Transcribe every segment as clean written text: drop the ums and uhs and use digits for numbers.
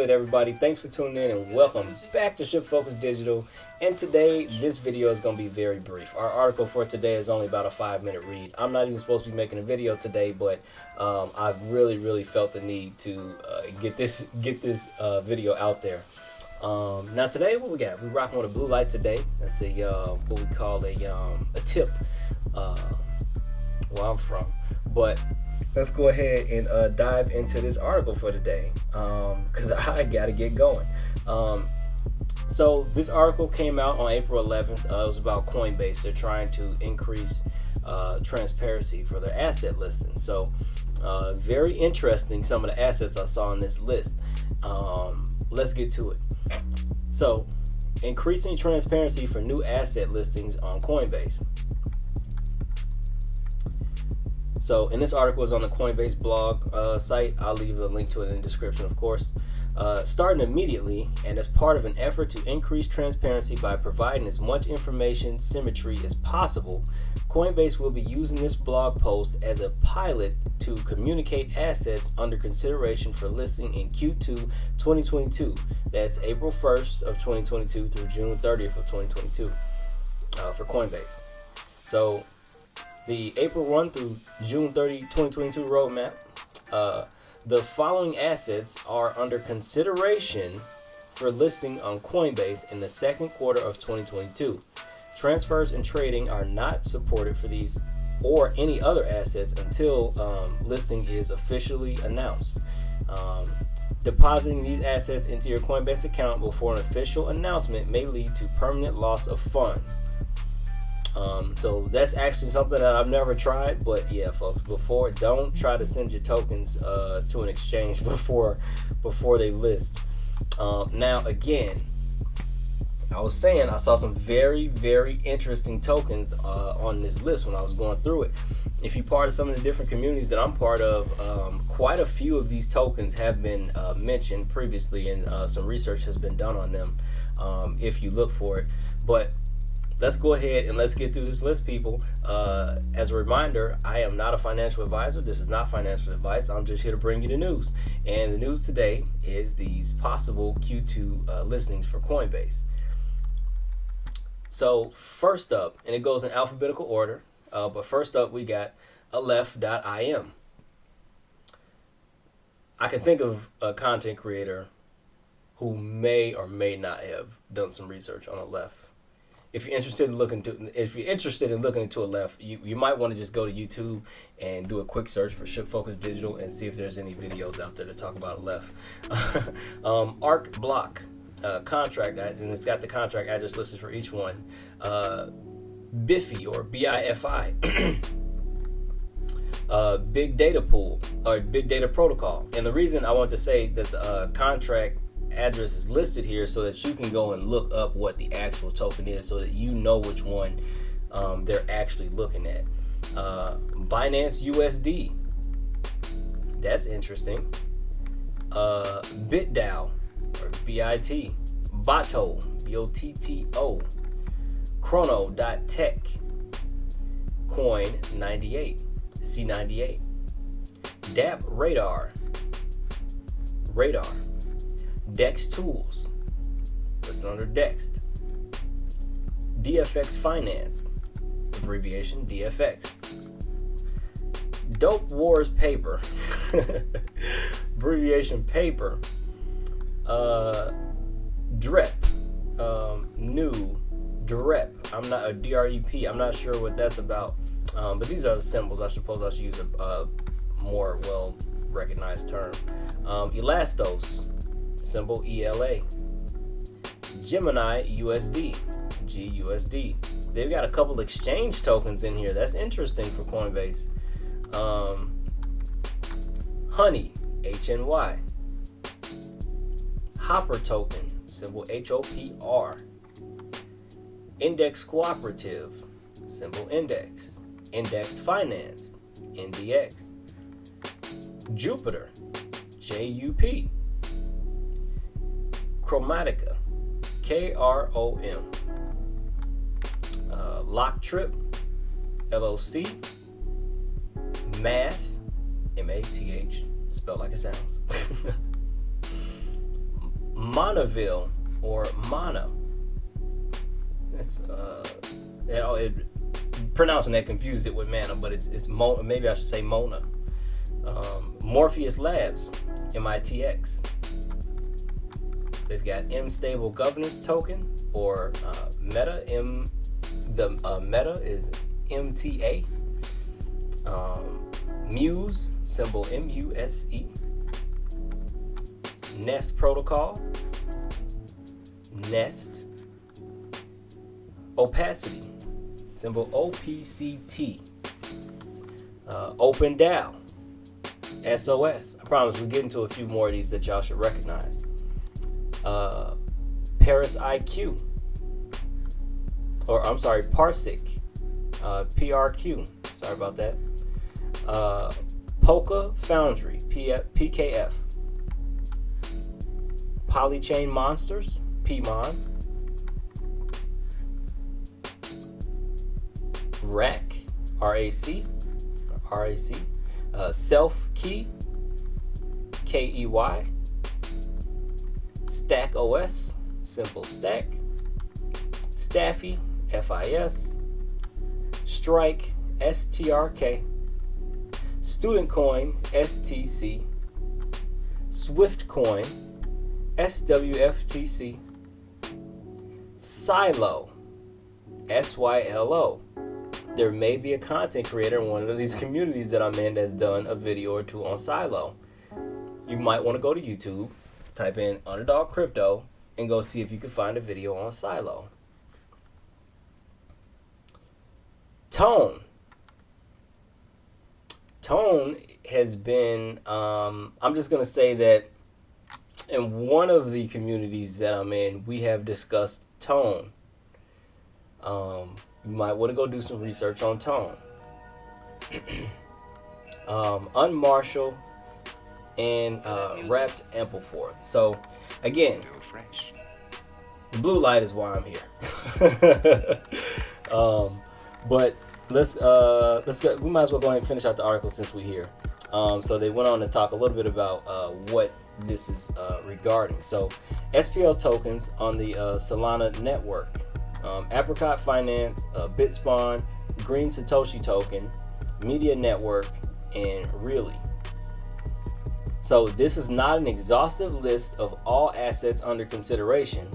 good, everybody? Thanks for tuning in and welcome back to ShookFocuz Digital. And today, this video is going to be very brief. Our article for today is only about a 5-minute read. I'm not even supposed to be making a video today, but I've really felt the need to get this video out there. Now today, what we got? We're rocking with a blue light today. That's a what we call a tip where I'm from. But let's go ahead and dive into this article for today, because I gotta get going. So this article came out on April 11th. It was about Coinbase. They're trying to increase transparency for their asset listing. So very interesting, some of the assets I saw on this list. Let's get to it. So increasing transparency for new asset listings on Coinbase. So, and this article is on the Coinbase blog site. I'll leave a link to it in the description, of course. Starting immediately, and as part of an effort to increase transparency by providing as much information symmetry as possible, Coinbase will be using this blog post as a pilot to communicate assets under consideration for listing in Q2 2022. That's April 1st of 2022 through June 30th of 2022 for Coinbase. So, the April 1 through June 30, 2022 roadmap. The following assets are under consideration for listing on Coinbase in the second quarter of 2022. Transfers and trading are not supported for these or any other assets until listing is officially announced. Depositing these assets into your Coinbase account before an official announcement may lead to permanent loss of funds. So that's actually something that I've never tried, but yeah, folks, don't try to send your tokens to an exchange before they list. Now again, I was saying I saw some very interesting tokens on this list when I was going through it. If you're part of some of the different communities that I'm part of, quite a few of these tokens have been mentioned previously, and some research has been done on them if you look for it. But let's go ahead and let's get through this list, people. As a reminder, I am not a financial advisor. This is not financial advice. I'm just here to bring you the news. And the news today is these possible Q2 listings for Coinbase. So first up, and it goes in alphabetical order, but first up we got Aleph.im. I can think of a content creator who may or may not have done some research on Aleph. If you're interested in looking into Aleph, you might want to just go to YouTube and do a quick search for ShookFocuz Digital and see if there's any videos out there to talk about Aleph. Arc Block contract, and it's got the contract address listed for each one. Bifi or BIFI, Big Data Pool or Big Data Protocol. And the reason I want to say that the contract address is listed here so that you can go and look up what the actual token is, so that you know which one they're actually looking at. Binance USD, that's interesting. BitDAO or BIT, Botto, BOTTO, Chrono.tech, Coin 98, C98, DApp Radar, Dex Tools, listed under Dext. DFX Finance, abbreviation DFX. Dope Wars Paper, abbreviation Paper. DREP, new DREP. I'm not a DREP. I'm not sure what that's about. But these are the symbols. I suppose I should use a more well recognized term. Elastos, symbol ELA. Gemini USD, GUSD. They've got a couple exchange tokens in here. That's interesting for Coinbase. Honey, HNY. Hopper token, symbol HOPR. Index Cooperative, symbol Index. Indexed Finance, NDX. Jupiter, JUP. Chromatica, KROM. Lock Trip, LOC. Math, MATH, spelled like it sounds. Monaville or Mana. It's pronouncing that confuses it with Mana, but it's Mona. Maybe I should say Mona. Morpheus Labs, MITX. They've got M Stable Governance Token, or Meta. Meta is MTA. Muse, symbol MUSE. Nest Protocol. Nest. Opacity, symbol OPCT. OpenDAO, SOS. I promise we'll get into a few more of these that y'all should recognize. Paris IQ, or I'm sorry, Parsec, PRQ. Sorry about that. Polka Foundry, PKF. Polychain Monsters, PMON. RAC, RAC. Self Key, KEY. Stack OS, simple stack. Staffy, FIS. Strike, STRK. Student Coin, STC. Swift Coin, SWFTC. Silo, SYLO. There may be a content creator in one of these communities that I'm in that's done a video or two on Silo. You might want to go to YouTube, type in Underdog Crypto, and go see if you can find a video on Silo. Tone has been, I'm just going to say that in one of the communities that I'm in, we have discussed Tone. You might want to go do some research on Tone. Unmarshal and Wrapped Ampleforth. So again, the blue light is why I'm here. But let's go. We might as well go ahead and finish out the article since we're here. So they went on to talk a little bit about what this is regarding. So SPL tokens on the Solana network. Apricot Finance, Bitspawn, Green Satoshi Token, Media Network, and Really. So this is not an exhaustive list of all assets under consideration.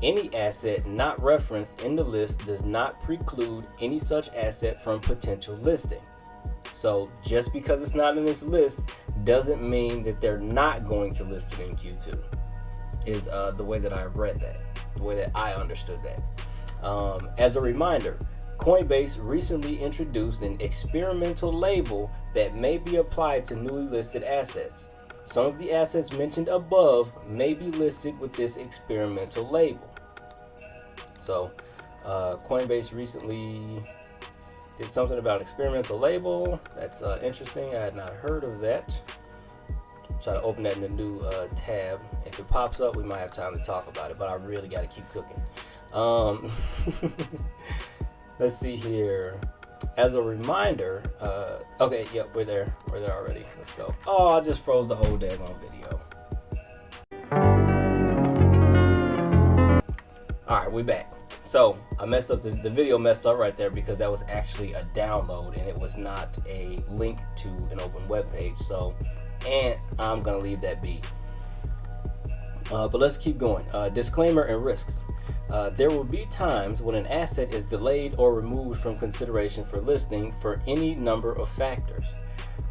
Any asset not referenced in the list does not preclude any such asset from potential listing. So just because it's not in this list doesn't mean that they're not going to list it in Q2, is the way that I read that, the way that I understood that. As a reminder, Coinbase recently introduced an experimental label that may be applied to newly listed assets. Some of the assets mentioned above may be listed with this experimental label. So, Coinbase recently did something about experimental label. That's interesting. I had not heard of that. Try to open that in a new tab. If it pops up, we might have time to talk about it, but I really got to keep cooking. Let's see here. As a reminder, okay, yep, we're there already. Let's go. Oh, I just froze the whole daggone video. All right, we back. So I messed up, the video messed up right there because that was actually a download and it was not a link to an open web page. So, and I'm gonna leave that be. But let's keep going. Disclaimer and risks. There will be times when an asset is delayed or removed from consideration for listing for any number of factors.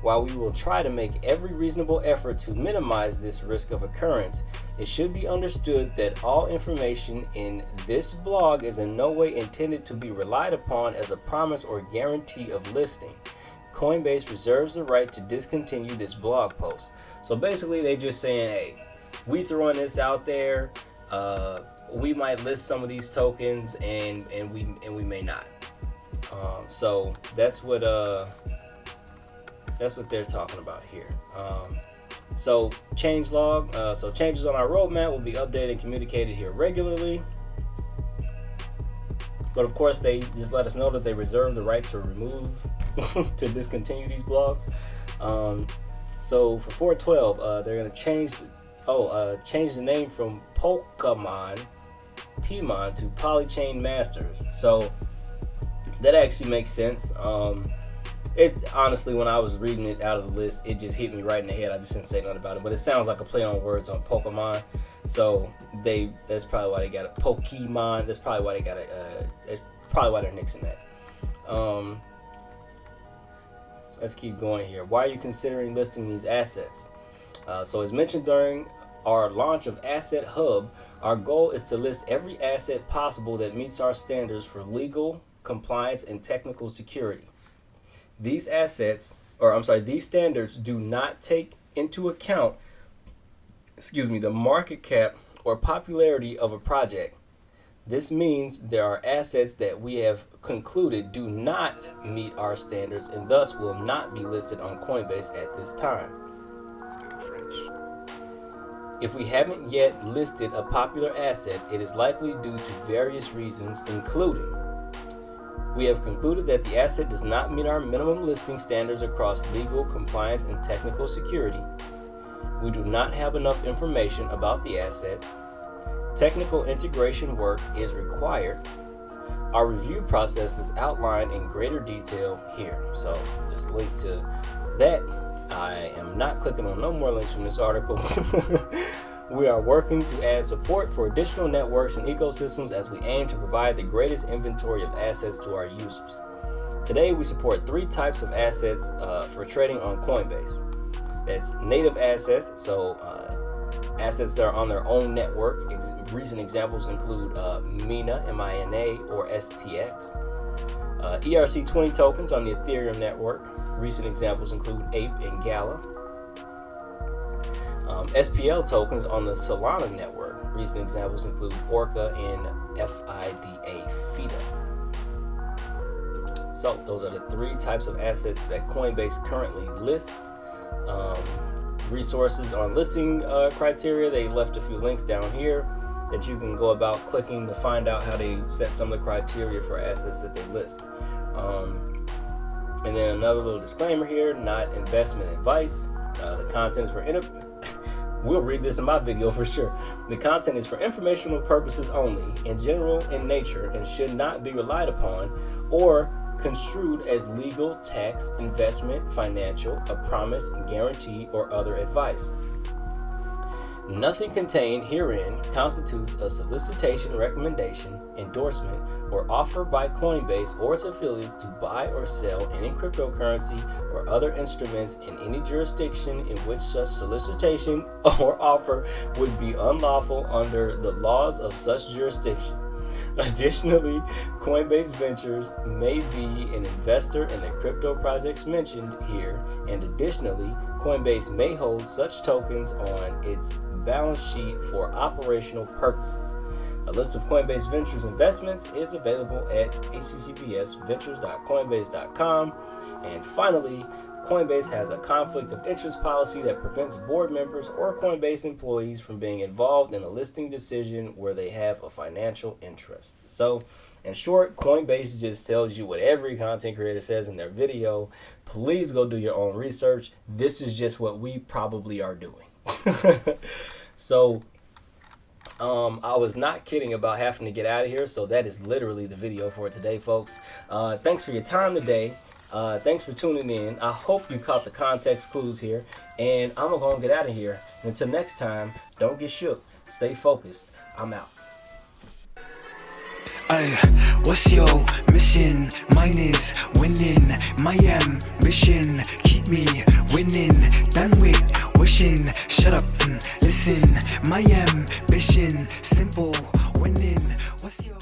While we will try to make every reasonable effort to minimize this risk of occurrence, it should be understood that all information in this blog is in no way intended to be relied upon as a promise or guarantee of listing. Coinbase reserves the right to discontinue this blog post. So basically they just saying, hey, we throwing this out there. We might list some of these tokens and we may not. So that's what they're talking about here. So changelog, so changes on our roadmap will be updated and communicated here regularly. But of course, they just let us know that they reserve the right to remove, to discontinue these blogs. So for 412, they're going to change changed the name from Pokemon to Polychain Masters. So that actually makes sense. It honestly, when I was reading it out of the list, it just hit me right in the head. I just didn't say nothing about it, but it sounds like a play on words on Pokemon. So that's probably why they got a Pokemon. That's probably why they got that's probably why they're nixing that. Let's keep going here. Why are you considering listing these assets? So as mentioned during our launch of Asset Hub, our goal is to list every asset possible that meets our standards for legal, compliance, and technical security. These standards do not take into account, the market cap or popularity of a project. This means there are assets that we have concluded do not meet our standards and thus will not be listed on Coinbase at this time. If we haven't yet listed a popular asset, it is likely due to various reasons, including: we have concluded that the asset does not meet our minimum listing standards across legal, compliance, and technical security. We do not have enough information about the asset. Technical integration work is required. Our review process is outlined in greater detail here. So there's a link to that. I am not clicking on no more links from this article. We are working to add support for additional networks and ecosystems as we aim to provide the greatest inventory of assets to our users. Today, we support 3 types of assets for trading on Coinbase. That's native assets, so assets that are on their own network. Recent examples include Mina, M-I-N-A, or STX. ERC20 tokens on the Ethereum network. Recent examples include Ape and Gala. SPL tokens on the Solana network. Recent examples include Orca and FIDA. So those are the 3 types of assets that Coinbase currently lists. Resources on listing criteria, they left a few links down here that you can go about clicking to find out how they set some of the criteria for assets that they list. And then another little disclaimer here: not investment advice. The content is for we'll read this in my video for sure. The content is for informational purposes only, in general in nature, and should not be relied upon or construed as legal, tax, investment, financial, a promise, guarantee, or other advice. Nothing contained herein constitutes a solicitation, recommendation, endorsement, or offer by Coinbase or its affiliates to buy or sell any cryptocurrency or other instruments in any jurisdiction in which such solicitation or offer would be unlawful under the laws of such jurisdiction. Additionally, Coinbase Ventures may be an investor in the crypto projects mentioned here, and additionally, Coinbase may hold such tokens on its balance sheet for operational purposes. A list of Coinbase Ventures investments is available at https://ventures.coinbase.com. And finally, Coinbase has a conflict of interest policy that prevents board members or Coinbase employees from being involved in a listing decision where they have a financial interest. So, in short, Coinbase just tells you what every content creator says in their video. Please go do your own research. This is just what we probably are doing. So, I was not kidding about having to get out of here. So that is literally the video for today, folks. Thanks for your time today. Thanks for tuning in. I hope you caught the context clues here, and I'm gonna get out of here. Until next time, don't get shook. Stay focused. I'm out. What's your mission? Mine is winning. My ambition keep me winning. Done with wishing. Shut up and listen. My ambition simple winning. What's your